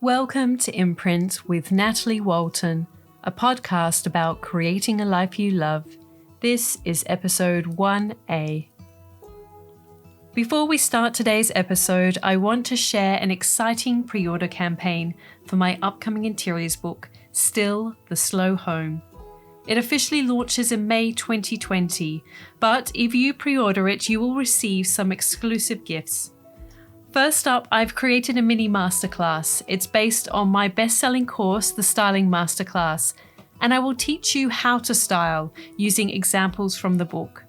Welcome to Imprint with Natalie Walton, a podcast about creating a life you love. This is episode 1A. Before we start today's episode, I want to share an exciting pre-order campaign for my upcoming interiors book, Still the Slow Home. It officially launches in May 2020, but if you pre-order it, you will receive some exclusive gifts. First up, I've created a mini masterclass. It's based on my best-selling course, The Styling Masterclass, and I will teach you how to style using examples from the book.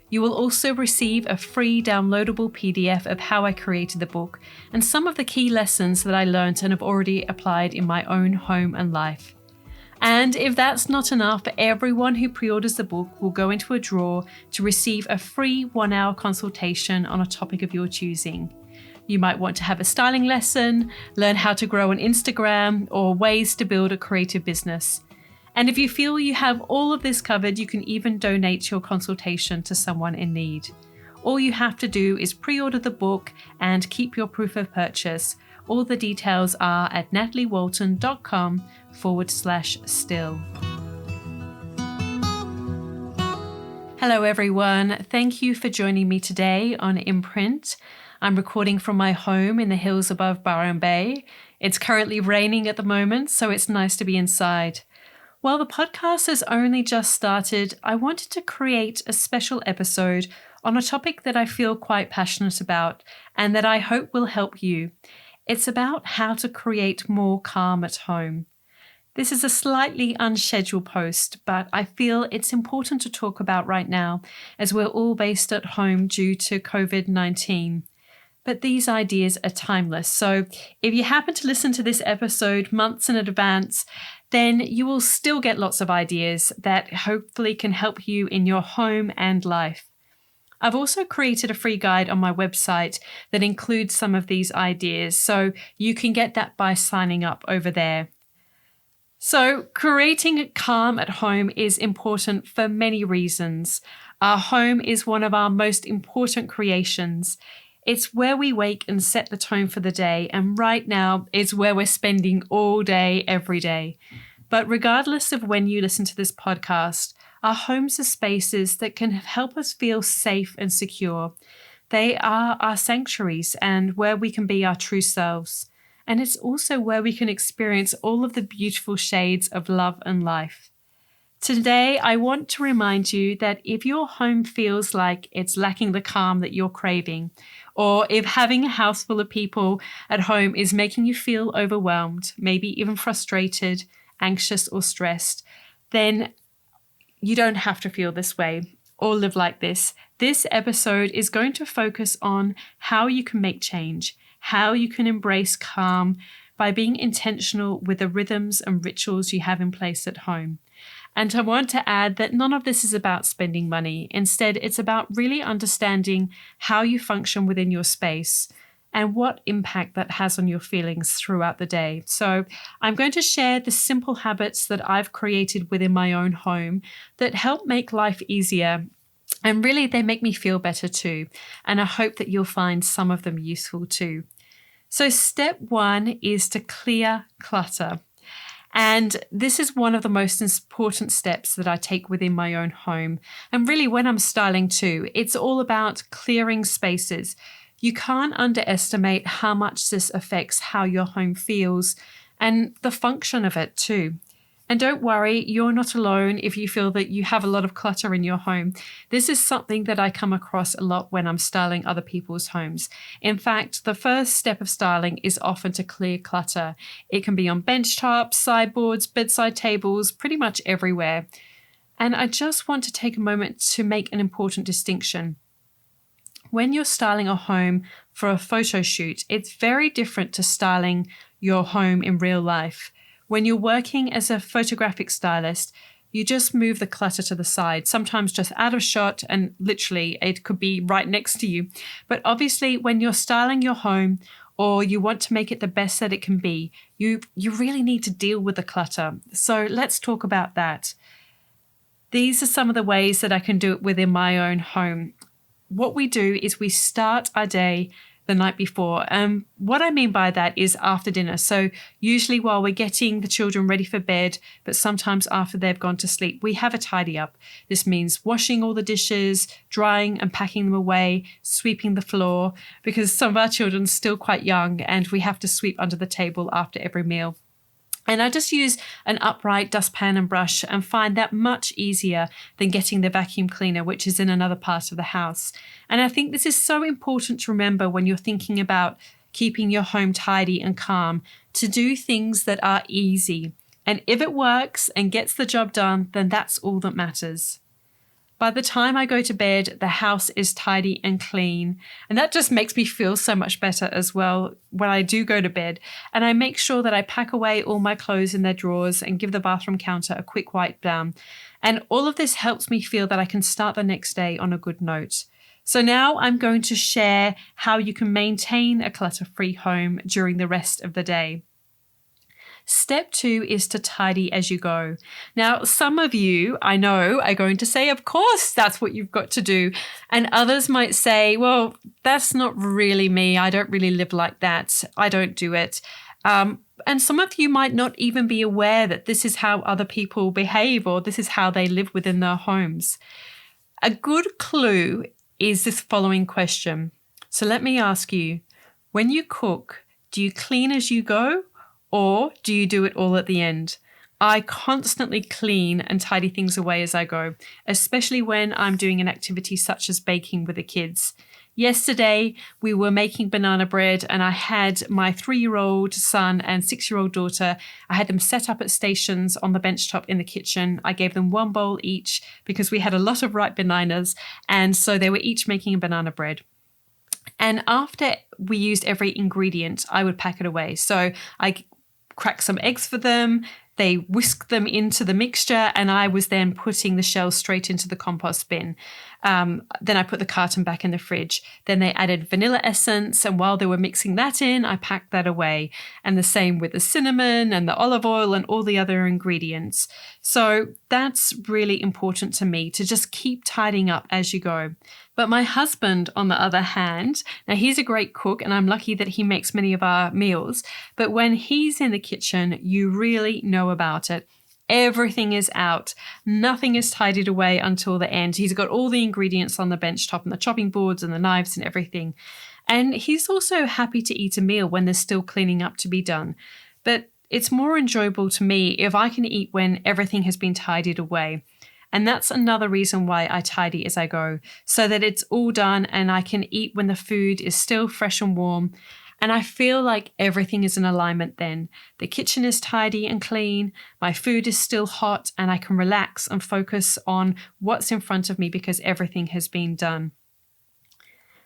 You will also receive a free downloadable PDF of how I created the book and some of the key lessons that I learned and have already applied in my own home and life. And if that's not enough, everyone who pre-orders the book will go into a draw to receive a free 1-hour consultation on a topic of your choosing. You might want to have a styling lesson, learn how to grow on Instagram, or ways to build a creative business. And if you feel you have all of this covered, you can even donate your consultation to someone in need. All you have to do is pre-order the book and keep your proof of purchase. All the details are at nataliewalton.com/still. Hello everyone, thank you for joining me today on Imprint. I'm recording from my home in the hills above Byron Bay. It's currently raining at the moment, so it's nice to be inside. While the podcast has only just started, I wanted to create a special episode on a topic that I feel quite passionate about and that I hope will help you. It's about how to create more calm at home. This is a slightly unscheduled post, but I feel it's important to talk about right now as we're all based at home due to COVID-19. But these ideas are timeless. So if you happen to listen to this episode months in advance, then you will still get lots of ideas that hopefully can help you in your home and life. I've also created a free guide on my website that includes some of these ideas, so you can get that by signing up over there. So creating calm at home is important for many reasons. Our home is one of our most important creations. It's where we wake and set the tone for the day, and right now it's where we're spending all day, every day. But regardless of when you listen to this podcast, our homes are spaces that can help us feel safe and secure. They are our sanctuaries and where we can be our true selves. And it's also where we can experience all of the beautiful shades of love and life. Today, I want to remind you that if your home feels like it's lacking the calm that you're craving, or if having a house full of people at home is making you feel overwhelmed, maybe even frustrated, anxious, or stressed, then you don't have to feel this way or live like this. This episode is going to focus on how you can make change, how you can embrace calm by being intentional with the rhythms and rituals you have in place at home. And I want to add that none of this is about spending money. Instead, it's about really understanding how you function within your space and what impact that has on your feelings throughout the day. So I'm going to share the simple habits that I've created within my own home that help make life easier. And really, they make me feel better too. And I hope that you'll find some of them useful too. So step 1 is to clear clutter. And this is one of the most important steps that I take within my own home. And really, when I'm styling too, it's all about clearing spaces. You can't underestimate how much this affects how your home feels and the function of it too. And don't worry, you're not alone if you feel that you have a lot of clutter in your home. This is something that I come across a lot when I'm styling other people's homes. In fact, the first step of styling is often to clear clutter. It can be on bench tops, sideboards, bedside tables, pretty much everywhere. And I just want to take a moment to make an important distinction. When you're styling a home for a photo shoot, it's very different to styling your home in real life. When you're working as a photographic stylist, you just move the clutter to the side, sometimes just out of shot, and literally it could be right next to you. But obviously, when you're styling your home or you want to make it the best that it can be, you really need to deal with the clutter. So let's talk about that. These are some of the ways that I can do it within my own home. What we do is we start our day the night before. What I mean by that is after dinner. So usually while we're getting the children ready for bed, but sometimes after they've gone to sleep, we have a tidy up. This means washing all the dishes, drying and packing them away, sweeping the floor, because some of our children are still quite young and we have to sweep under the table after every meal. And I just use an upright dustpan and brush and find that much easier than getting the vacuum cleaner, which is in another part of the house. And I think this is so important to remember when you're thinking about keeping your home tidy and calm, to do things that are easy. And if it works and gets the job done, then that's all that matters. By the time I go to bed, the house is tidy and clean. And that just makes me feel so much better as well when I do go to bed. And I make sure that I pack away all my clothes in their drawers and give the bathroom counter a quick wipe down. And all of this helps me feel that I can start the next day on a good note. So now I'm going to share how you can maintain a clutter-free home during the rest of the day. Step 2 is to tidy as you go. Now, some of you, I know, are going to say, of course, that's what you've got to do. And others might say, well, that's not really me. I don't really live like that. I don't do it. And some of you might not even be aware that this is how other people behave or this is how they live within their homes. A good clue is this following question. So let me ask you, when you cook, do you clean as you go? Or do you do it all at the end? I constantly clean and tidy things away as I go, especially when I'm doing an activity such as baking with the kids. Yesterday, we were making banana bread and I had my 3-year-old son and 6-year-old daughter. I had them set up at stations on the bench top in the kitchen. I gave them 1 bowl each because we had a lot of ripe bananas. And so they were each making a banana bread. And after we used every ingredient, I would pack it away. So I crack some eggs for them, they whisked them into the mixture, and I was then putting the shells straight into the compost bin. Then I put the carton back in the fridge. Then they added vanilla essence, and while they were mixing that in, I packed that away. And the same with the cinnamon and the olive oil and all the other ingredients. So that's really important to me, to just keep tidying up as you go. But my husband, on the other hand, now he's a great cook and I'm lucky that he makes many of our meals. But when he's in the kitchen, you really know about it. Everything is out. Nothing is tidied away until the end. He's got all the ingredients on the bench top and the chopping boards and the knives and everything. And he's also happy to eat a meal when there's still cleaning up to be done. But it's more enjoyable to me if I can eat when everything has been tidied away. And that's another reason why I tidy as I go, so that it's all done and I can eat when the food is still fresh and warm. And I feel like everything is in alignment then. The kitchen is tidy and clean, my food is still hot, and I can relax and focus on what's in front of me because everything has been done.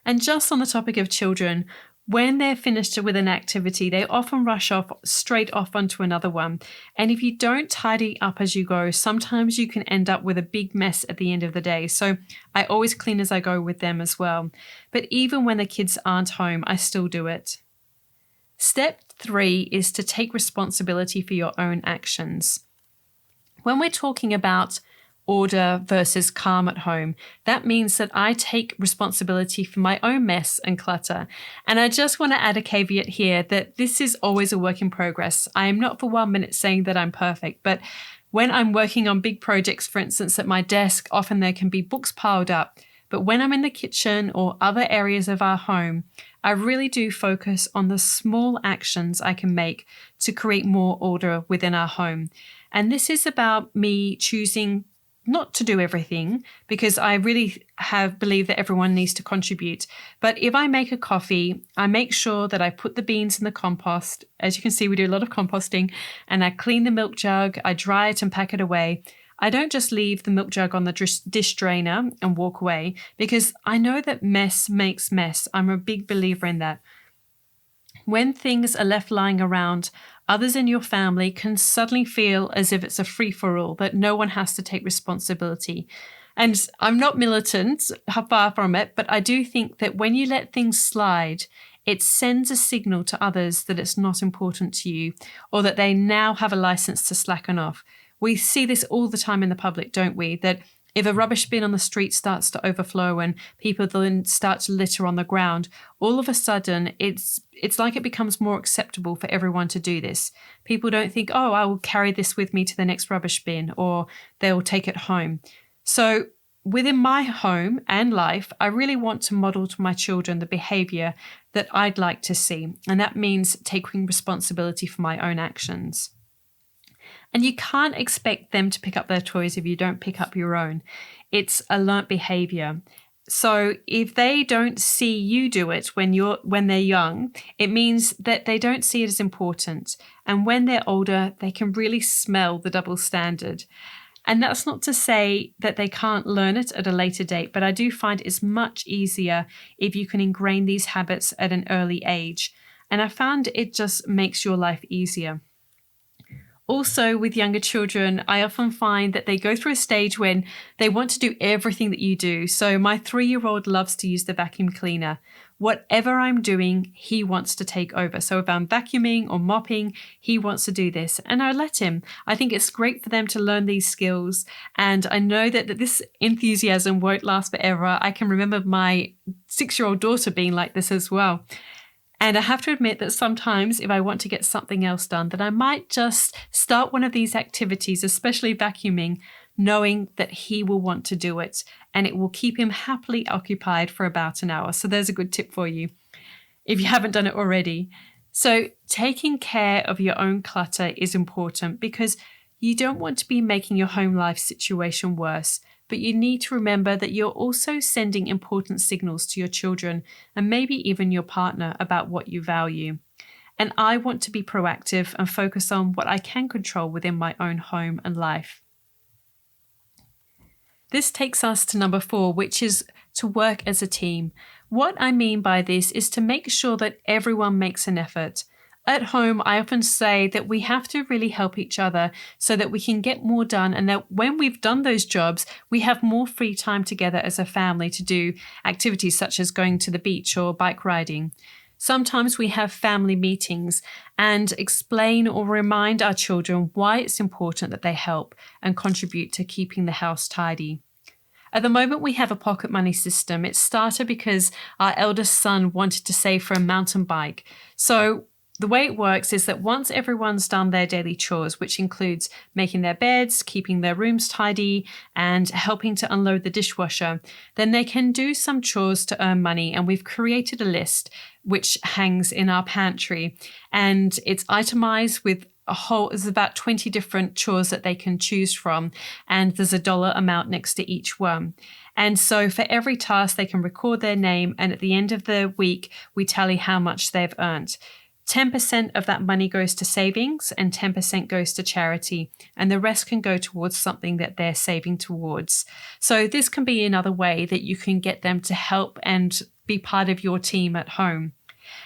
And just on the topic of children, when they're finished with an activity, they often rush off straight off onto another one. And if you don't tidy up as you go, sometimes you can end up with a big mess at the end of the day. So I always clean as I go with them as well. But even when the kids aren't home, I still do it. Step 3 is to take responsibility for your own actions. When we're talking about order versus calm at home, that means that I take responsibility for my own mess and clutter. And I just want to add a caveat here that this is always a work in progress. I am not for 1 minute saying that I'm perfect, but when I'm working on big projects, for instance, at my desk, often there can be books piled up. But when I'm in the kitchen or other areas of our home, I really do focus on the small actions I can make to create more order within our home. And this is about me choosing not to do everything, because I really believe that everyone needs to contribute. But if I make a coffee, I make sure that I put the beans in the compost. As you can see, we do a lot of composting, and I clean the milk jug, I dry it and pack it away. I don't just leave the milk jug on the dish drainer and walk away, because I know that mess makes mess. I'm a big believer in that. When things are left lying around, others in your family can suddenly feel as if it's a free-for-all, that no one has to take responsibility. And I'm not militant, far from it, but I do think that when you let things slide, it sends a signal to others that it's not important to you, or that they now have a license to slacken off. We see this all the time in the public, don't we? That If a rubbish bin on the street starts to overflow and people then start to litter on the ground, all of a sudden it's like it becomes more acceptable for everyone to do this. People don't think, oh, I will carry this with me to the next rubbish bin, or they'll take it home. So within my home and life, I really want to model to my children the behavior that I'd like to see. And that means taking responsibility for my own actions. And you can't expect them to pick up their toys if you don't pick up your own. It's a learnt behavior. So if they don't see you do it when they're young, it means that they don't see it as important. And when they're older, they can really smell the double standard. And that's not to say that they can't learn it at a later date, but I do find it's much easier if you can ingrain these habits at an early age. And I found it just makes your life easier. Also, with younger children, I often find that they go through a stage when they want to do everything that you do. So my 3-year-old loves to use the vacuum cleaner. Whatever I'm doing, he wants to take over. So if I'm vacuuming or mopping, he wants to do this. And I let him. I think it's great for them to learn these skills. And I know that this enthusiasm won't last forever. I can remember my 6-year-old daughter being like this as well. And I have to admit that sometimes if I want to get something else done, then I might just start one of these activities, especially vacuuming, knowing that he will want to do it and it will keep him happily occupied for about an hour. So there's a good tip for you if you haven't done it already. So taking care of your own clutter is important because you don't want to be making your home life situation worse. But you need to remember that you're also sending important signals to your children and maybe even your partner about what you value. And I want to be proactive and focus on what I can control within my own home and life. This takes us to number 4, which is to work as a team. What I mean by this is to make sure that everyone makes an effort. At home, I often say that we have to really help each other so that we can get more done, and that when we've done those jobs, we have more free time together as a family to do activities such as going to the beach or bike riding. Sometimes we have family meetings and explain or remind our children why it's important that they help and contribute to keeping the house tidy. At the moment, we have a pocket money system. It started because our eldest son wanted to save for a mountain bike. So the way it works is that once everyone's done their daily chores, which includes making their beds, keeping their rooms tidy, and helping to unload the dishwasher, then they can do some chores to earn money. And we've created a list which hangs in our pantry, and it's itemized with there's about 20 different chores that they can choose from, and there's a dollar amount next to each one. And so for every task, they can record their name, and at the end of the week, we tally how much they've earned. 10% of that money goes to savings and 10% goes to charity, and the rest can go towards something that they're saving towards. So this can be another way that you can get them to help and be part of your team at home.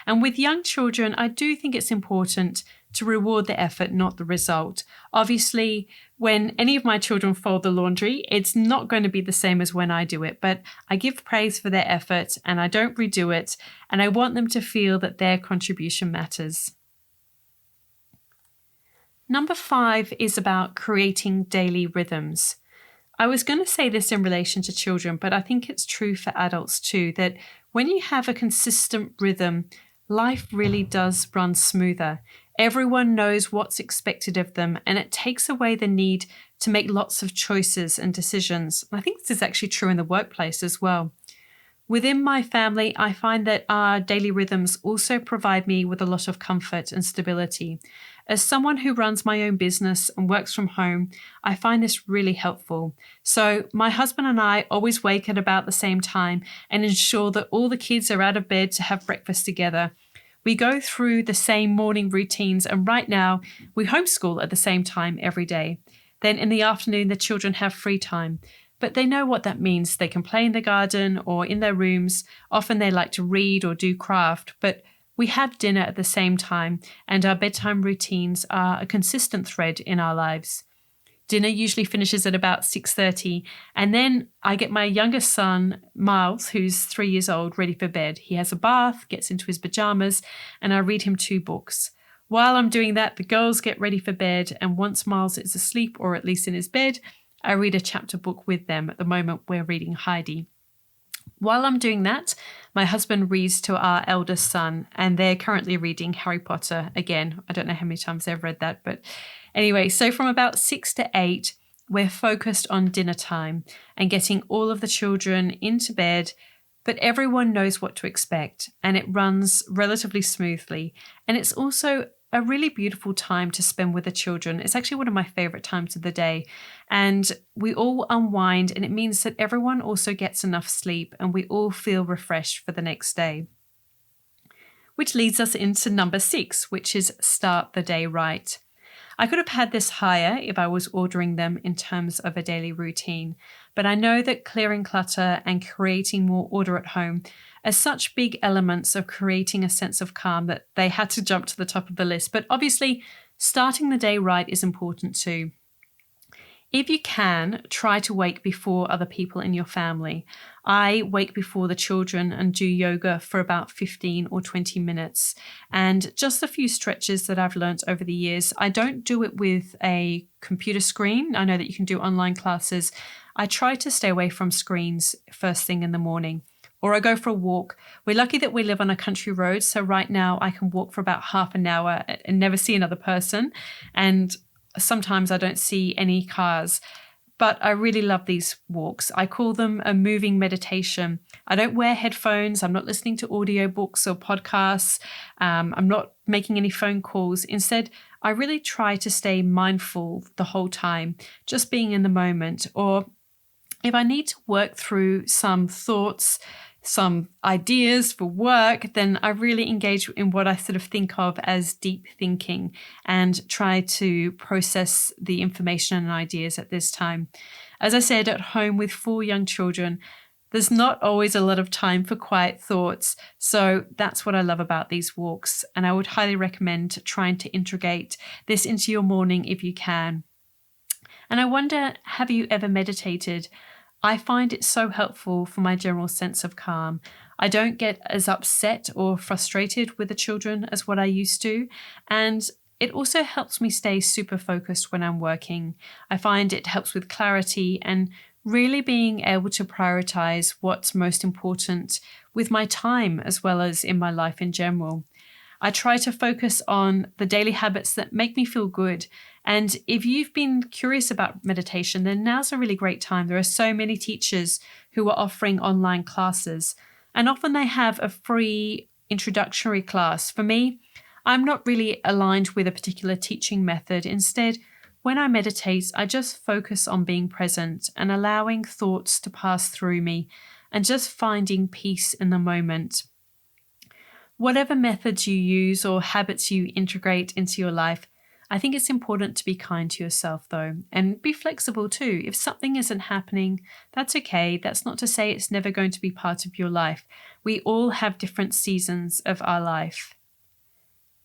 And with young children, I do think it's important to reward the effort, not the result. Obviously, when any of my children fold the laundry, it's not going to be the same as when I do it, but I give praise for their effort and I don't redo it, and I want them to feel that their contribution matters. Number 5 is about creating daily rhythms. I was going to say this in relation to children, but I think it's true for adults too, that when you have a consistent rhythm, life really does run smoother. Everyone knows what's expected of them, and it takes away the need to make lots of choices and decisions. I think this is actually true in the workplace as well. Within my family, I find that our daily rhythms also provide me with a lot of comfort and stability. As someone who runs my own business and works from home, I find this really helpful. So my husband and I always wake at about the same time and ensure that all the kids are out of bed to have breakfast together. We go through the same morning routines, and right now we homeschool at the same time every day. Then in the afternoon, the children have free time, but they know what that means. They can play in the garden or in their rooms. Often they like to read or do craft, but we have dinner at the same time, and our bedtime routines are a consistent thread in our lives. Dinner usually finishes at about 6:30, and then I get my youngest son, Miles, who's 3 years old, ready for bed. He has a bath, gets into his pajamas, and I read him 2 books. While I'm doing that, the girls get ready for bed, and once Miles is asleep, or at least in his bed, I read a chapter book with them. At the moment, we're reading Heidi. While I'm doing that, my husband reads to our eldest son, and they're currently reading Harry Potter again. I don't know how many times they've read that, but anyway, so from about 6 to 8, we're focused on dinner time and getting all of the children into bed, but everyone knows what to expect and it runs relatively smoothly. And it's also a really beautiful time to spend with the children. It's actually one of my favorite times of the day. And we all unwind, and it means that everyone also gets enough sleep and we all feel refreshed for the next day. Which leads us into number 6, which is start the day right. I could have had this higher if I was ordering them in terms of a daily routine, but I know that clearing clutter and creating more order at home are such big elements of creating a sense of calm that they had to jump to the top of the list. But obviously, starting the day right is important too. If you can, try to wake before other people in your family. I wake before the children and do yoga for about 15 or 20 minutes. And just a few stretches that I've learnt over the years. I don't do it with a computer screen. I know that you can do online classes. I try to stay away from screens first thing in the morning. Or I go for a walk. We're lucky that we live on a country road. So right now I can walk for about half an hour and never see another person. And sometimes I don't see any cars, but I really love these walks. I call them a moving meditation. I don't wear headphones. I'm not listening to audiobooks or podcasts. I'm not making any phone calls. Instead, I really try to stay mindful the whole time, just being in the moment. Or if I need to work through some thoughts, some ideas for work, then I really engage in what I sort of think of as deep thinking and try to process the information and ideas at this time. As I said, at home with 4 young children, there's not always a lot of time for quiet thoughts. So that's what I love about these walks. And I would highly recommend trying to integrate this into your morning if you can. And I wonder, have you ever meditated? I find it so helpful for my general sense of calm. I don't get as upset or frustrated with the children as what I used to. And it also helps me stay super focused when I'm working. I find it helps with clarity and really being able to prioritize what's most important with my time as well as in my life in general. I try to focus on the daily habits that make me feel good. And if you've been curious about meditation, then now's a really great time. There are so many teachers who are offering online classes, and often they have a free introductory class. For me, I'm not really aligned with a particular teaching method. Instead, when I meditate, I just focus on being present and allowing thoughts to pass through me and just finding peace in the moment. Whatever methods you use or habits you integrate into your life, I think it's important to be kind to yourself though, and be flexible too. If something isn't happening, that's okay. That's not to say it's never going to be part of your life. We all have different seasons of our life.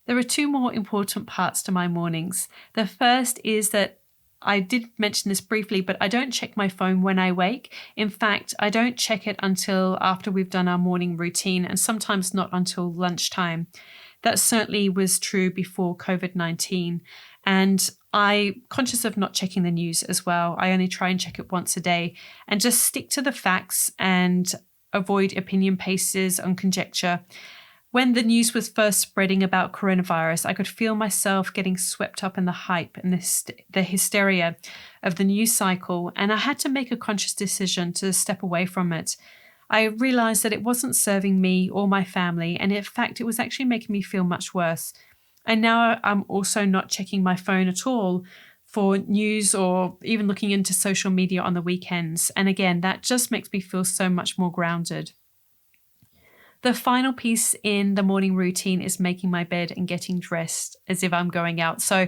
There are 2 more important parts to my mornings. The first is that I did mention this briefly, but I don't check my phone when I wake. In fact, I don't check it until after we've done our morning routine, and sometimes not until lunchtime. That certainly was true before COVID-19. And I'm conscious of not checking the news as well. I only try and check it once a day and just stick to the facts and avoid opinion pieces and conjecture. When the news was first spreading about coronavirus, I could feel myself getting swept up in the hype and the hysteria of the news cycle, and I had to make a conscious decision to step away from it. I realized that it wasn't serving me or my family, and in fact, it was actually making me feel much worse. And now I'm also not checking my phone at all for news or even looking into social media on the weekends. And again, that just makes me feel so much more grounded. The final piece in the morning routine is making my bed and getting dressed as if I'm going out. So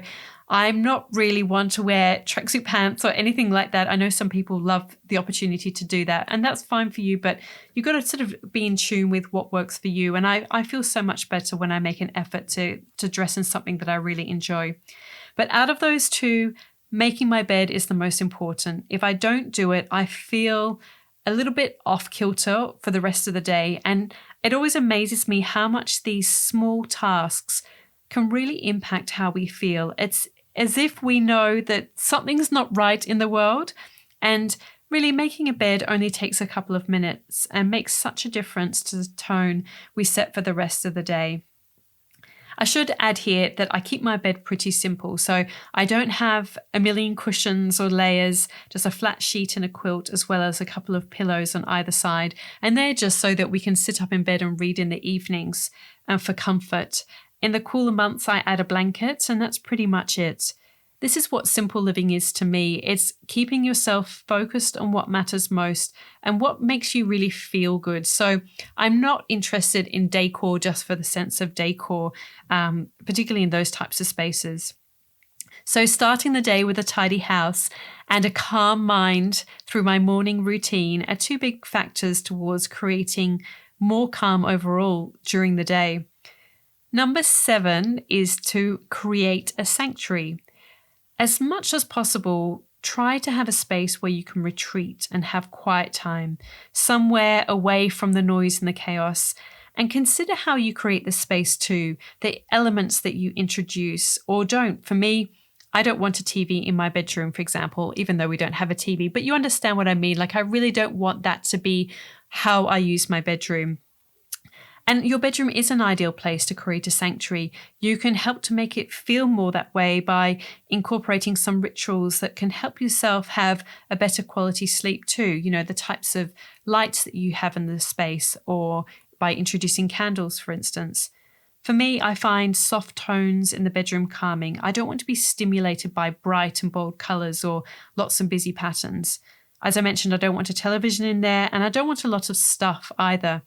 I'm not really one to wear tracksuit pants or anything like that. I know some people love the opportunity to do that, and that's fine for you, but you've got to sort of be in tune with what works for you. And I feel so much better when I make an effort to dress in something that I really enjoy. But out of those 2, making my bed is the most important. If I don't do it, I feel a little bit off kilter for the rest of the day. And it always amazes me how much these small tasks can really impact how we feel. It's as if we know that something's not right in the world, And really, making a bed only takes a couple of minutes and makes such a difference to the tone we set for the rest of the day. I should add here that I keep my bed pretty simple, so I don't have a million cushions or layers, just a flat sheet and a quilt, as well as a couple of pillows on either side. And they're just so that we can sit up in bed and read in the evenings and for comfort. In the cooler months, I add a blanket, and that's pretty much it. This is what simple living is to me. It's keeping yourself focused on what matters most and what makes you really feel good. So I'm not interested in decor just for the sense of decor, particularly in those types of spaces. So starting the day with a tidy house and a calm mind through my morning routine are two big factors towards creating more calm overall during the day. Number 7 is to create a sanctuary. As much as possible, try to have a space where you can retreat and have quiet time, somewhere away from the noise and the chaos. And consider how you create the space too, the elements that you introduce or don't. For me, I don't want a TV in my bedroom, for example, even though we don't have a TV, but you understand what I mean. Like, I really don't want that to be how I use my bedroom. And your bedroom is an ideal place to create a sanctuary. You can help to make it feel more that way by incorporating some rituals that can help yourself have a better quality sleep too. You know, the types of lights that you have in the space, or by introducing candles, for instance. For me, I find soft tones in the bedroom calming. I don't want to be stimulated by bright and bold colours or lots of busy patterns. As I mentioned, I don't want a television in there, and I don't want a lot of stuff either.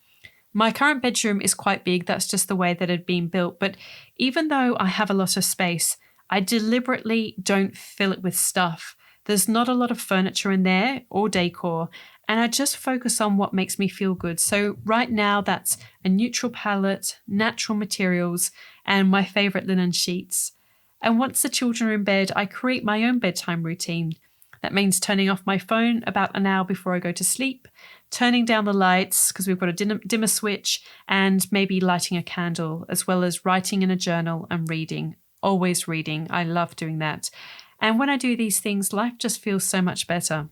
My current bedroom is quite big, that's just the way that it had been built, but even though I have a lot of space, I deliberately don't fill it with stuff. There's not a lot of furniture in there or decor, and I just focus on what makes me feel good. So right now that's a neutral palette, natural materials, and my favourite linen sheets. And once the children are in bed, I create my own bedtime routine. That means turning off my phone about an hour before I go to sleep, turning down the lights because we've got a dimmer switch, and maybe lighting a candle, as well as writing in a journal and reading. Always reading. I love doing that. And when I do these things, life just feels so much better.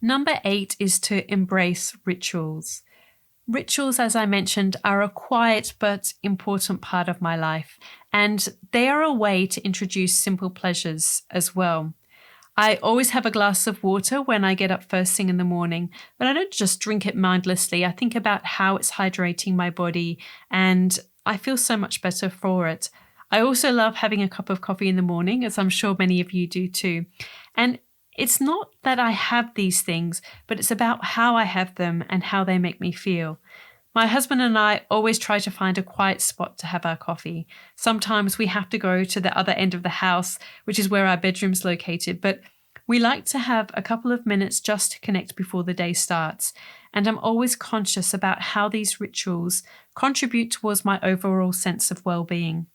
Number 8 is to embrace rituals. Rituals, as I mentioned, are a quiet but important part of my life, and they are a way to introduce simple pleasures as well. I always have a glass of water when I get up first thing in the morning, but I don't just drink it mindlessly. I think about how it's hydrating my body, and I feel so much better for it. I also love having a cup of coffee in the morning, as I'm sure many of you do too. And it's not that I have these things, but it's about how I have them and how they make me feel. My husband and I always try to find a quiet spot to have our coffee. Sometimes we have to go to the other end of the house, which is where our bedroom's located, but we like to have a couple of minutes just to connect before the day starts. And I'm always conscious about how these rituals contribute towards my overall sense of well-being.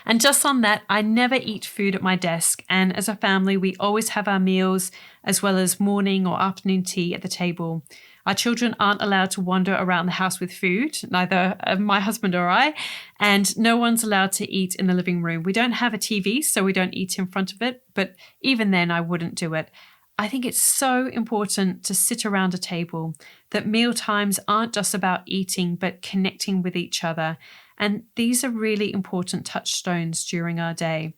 And just on that, I never eat food at my desk. And as a family, we always have our meals as well as morning or afternoon tea at the table. Our children aren't allowed to wander around the house with food, neither my husband or I, and no one's allowed to eat in the living room. We don't have a TV, so we don't eat in front of it, but even then I wouldn't do it. I think it's so important to sit around a table, that meal times aren't just about eating, but connecting with each other. And these are really important touchstones during our day.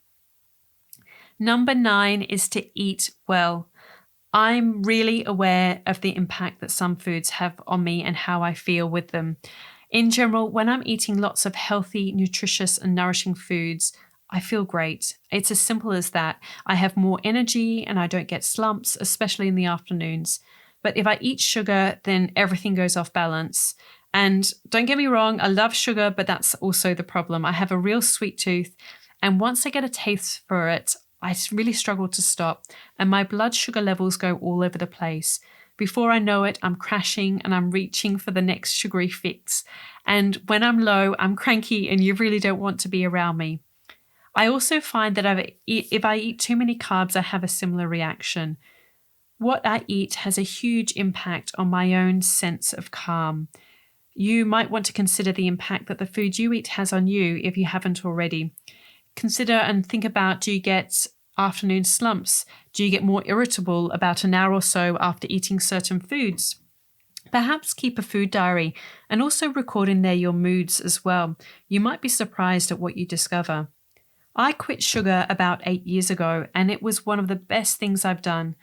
Number 9 is to eat well. I'm really aware of the impact that some foods have on me and how I feel with them. In general, when I'm eating lots of healthy, nutritious and nourishing foods, I feel great. It's as simple as that. I have more energy and I don't get slumps, especially in the afternoons. But if I eat sugar, then everything goes off balance. And don't get me wrong, I love sugar, but that's also the problem. I have a real sweet tooth, and once I get a taste for it, I really struggle to stop, and my blood sugar levels go all over the place. Before I know it, I'm crashing and I'm reaching for the next sugary fix. And when I'm low, I'm cranky and you really don't want to be around me. I also find that if I eat too many carbs, I have a similar reaction. What I eat has a huge impact on my own sense of calm. You might want to consider the impact that the food you eat has on you if you haven't already. Consider and think about, do you get afternoon slumps? Do you get more irritable about an hour or so after eating certain foods? Perhaps keep a food diary and also record in there your moods as well. You might be surprised at what you discover. I quit sugar about 8 years ago, and it was one of the best things I've done.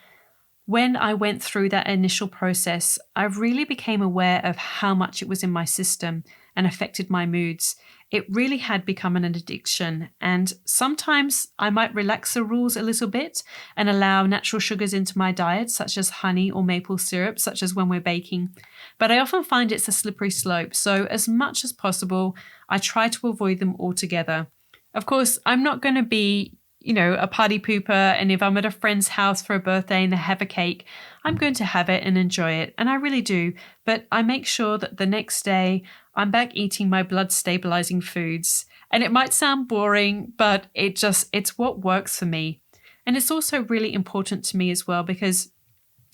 When I went through that initial process, I really became aware of how much it was in my system and affected my moods. It really had become an addiction, and sometimes I might relax the rules a little bit and allow natural sugars into my diet, such as honey or maple syrup, such as when we're baking. But I often find it's a slippery slope, so as much as possible, I try to avoid them altogether. Of course, I'm not going to be a party pooper, and if I'm at a friend's house for a birthday and they have a cake, I'm going to have it and enjoy it, and I really do. But I make sure that the next day I'm back eating my blood stabilizing foods. And it might sound boring, but it's what works for me. And it's also really important to me as well, because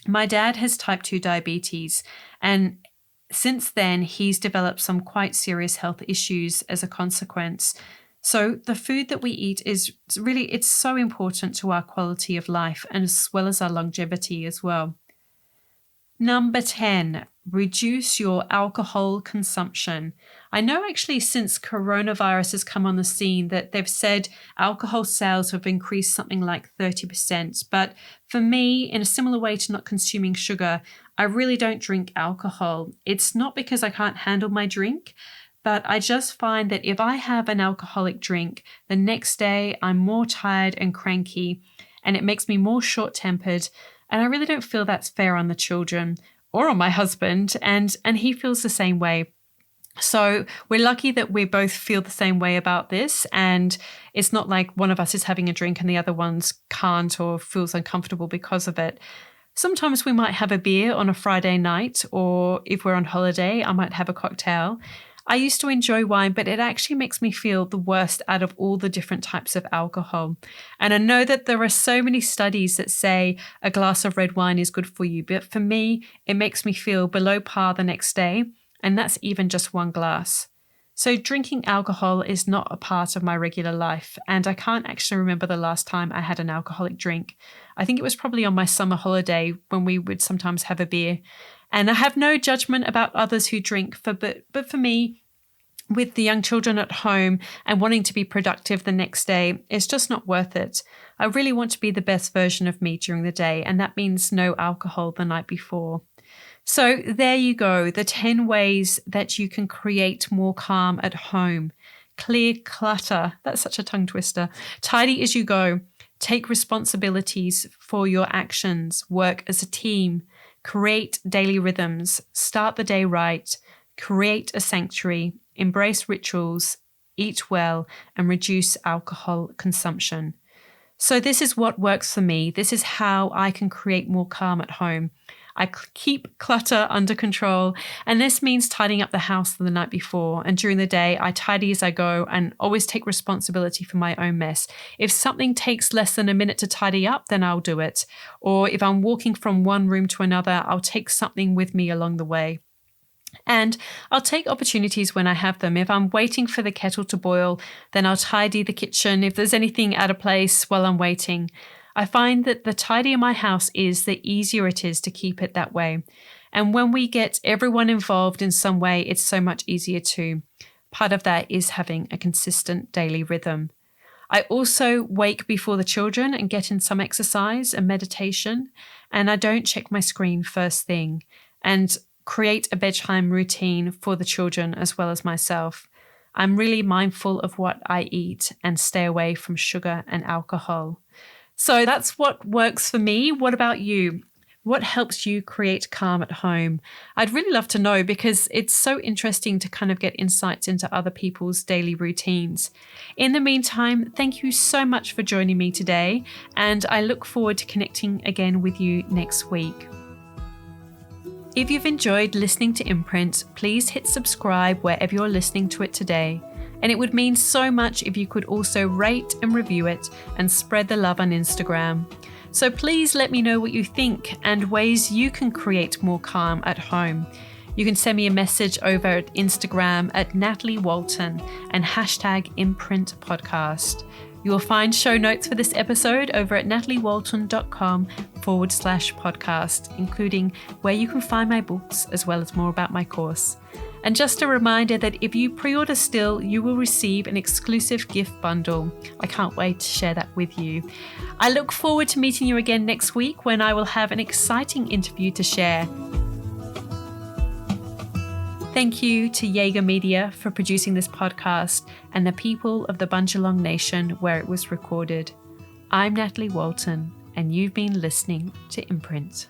my dad has type 2 diabetes, and since then he's developed some quite serious health issues as a consequence. So the food that we eat it's so important to our quality of life, and as well as our longevity as well. Number 10, reduce your alcohol consumption. I know actually since coronavirus has come on the scene that they've said alcohol sales have increased something like 30%. But for me, in a similar way to not consuming sugar, I really don't drink alcohol. It's not because I can't handle my drink, but I just find that if I have an alcoholic drink, the next day I'm more tired and cranky, and it makes me more short-tempered, and I really don't feel that's fair on the children or on my husband, and he feels the same way. So we're lucky that we both feel the same way about this, and it's not like one of us is having a drink and the other one's can't or feels uncomfortable because of it. Sometimes we might have a beer on a Friday night, or if we're on holiday, I might have a cocktail. I used to enjoy wine, but it actually makes me feel the worst out of all the different types of alcohol. And I know that there are so many studies that say a glass of red wine is good for you, but for me, it makes me feel below par the next day, and that's even just one glass. So drinking alcohol is not a part of my regular life, and I can't actually remember the last time I had an alcoholic drink. I think it was probably on my summer holiday when we would sometimes have a beer. And I have no judgment about others who drink, but for me, with the young children at home and wanting to be productive the next day, it's just not worth it. I really want to be the best version of me during the day, and that means no alcohol the night before. So there you go, the 10 ways that you can create more calm at home. Clear clutter. That's such a tongue twister. Tidy as you go. Take responsibilities for your actions. Work as a team. Create daily rhythms. Start the day right. Create a sanctuary. Embrace rituals. Eat well, and reduce alcohol consumption. So this is what works for me. This is how I can create more calm at home. I keep clutter under control, and this means tidying up the house the night before. And during the day, I tidy as I go and always take responsibility for my own mess. If something takes less than a minute to tidy up, then I'll do it. Or if I'm walking from one room to another, I'll take something with me along the way. And I'll take opportunities when I have them. If I'm waiting for the kettle to boil, then I'll tidy the kitchen if there's anything out of place while I'm waiting. I find that the tidier my house is, the easier it is to keep it that way. And when we get everyone involved in some way, it's so much easier too. Part of that is having a consistent daily rhythm. I also wake before the children and get in some exercise and meditation, and I don't check my screen first thing, and create a bedtime routine for the children as well as myself. I'm really mindful of what I eat and stay away from sugar and alcohol. So that's what works for me. What about you? What helps you create calm at home? I'd really love to know, because it's so interesting to kind of get insights into other people's daily routines. In the meantime, thank you so much for joining me today, and I look forward to connecting again with you next week. If you've enjoyed listening to Imprint, please hit subscribe wherever you're listening to it today. And it would mean so much if you could also rate and review it and spread the love on Instagram. So please let me know what you think and ways you can create more calm at home. You can send me a message over at Instagram at Natalie Walton and #ImprintPodcast. You will find show notes for this episode over at nataliewalton.com/podcast, including where you can find my books as well as more about my course. And just a reminder that if you pre-order still, you will receive an exclusive gift bundle. I can't wait to share that with you. I look forward to meeting you again next week when I will have an exciting interview to share. Thank you to Jaeger Media for producing this podcast and the people of the Bundjalung Nation where it was recorded. I'm Natalie Walton, and you've been listening to Imprint.